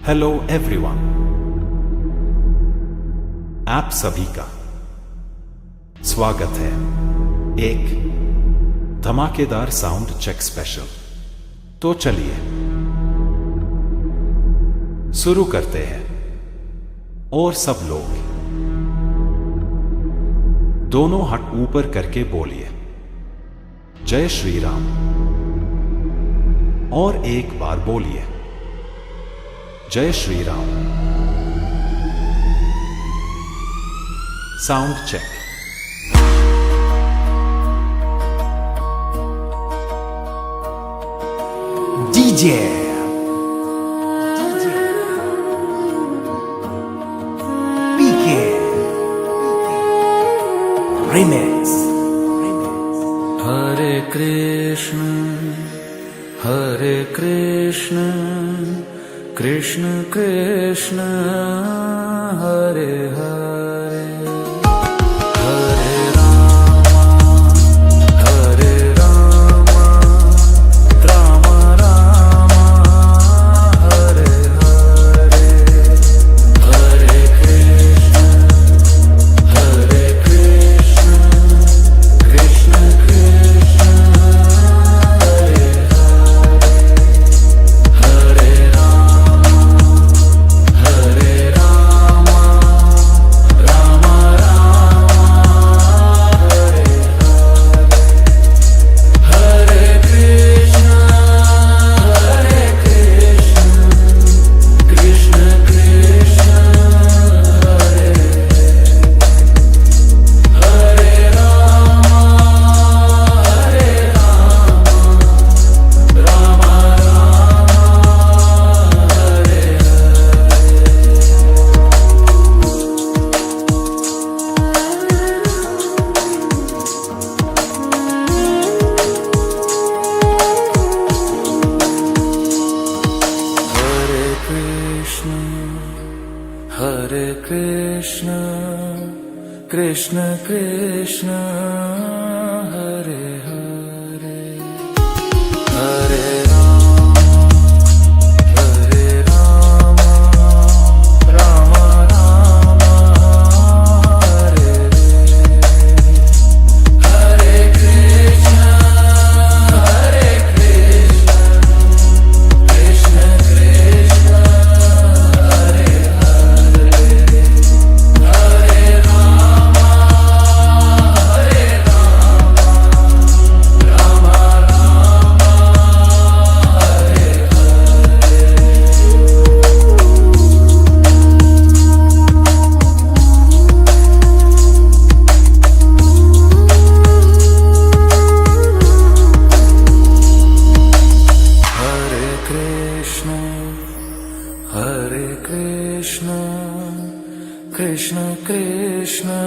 Hello everyone, आप सभी का स्वागत है एक धमाकेदार साउंड चेक स्पेशल। तो चलिए शुरू करते हैं। और सब लोग दोनों हाथ ऊपर करके बोलिए जय श्री राम। और एक बार बोलिए जय Shri Ram. Sound check. DJ PK Remix Hare Krishna Hare Krishna Krishna Krishna Hare Hare Hare Rama Hare Rama Rama Rama Hare Hare Hare Krishna Hare Krishna Krishna Krishna Hare Hare Rama Hare Rama Rama Rama Hare Hare Krishna Hare Krishna Krishna Krishna Hare Hare Rama Hare Rama Rama Hare Krishna Hare Krishna Krishna Krishna Hare Hare Hare Rama Hare Rama Rama Rama Hare Hare Krishna Hare Krishna Krishna Krishna Hare Hare Hare Rama Hare Rama Rama Rama Hare Hare Krishna Hare Krishna Krishna Krishna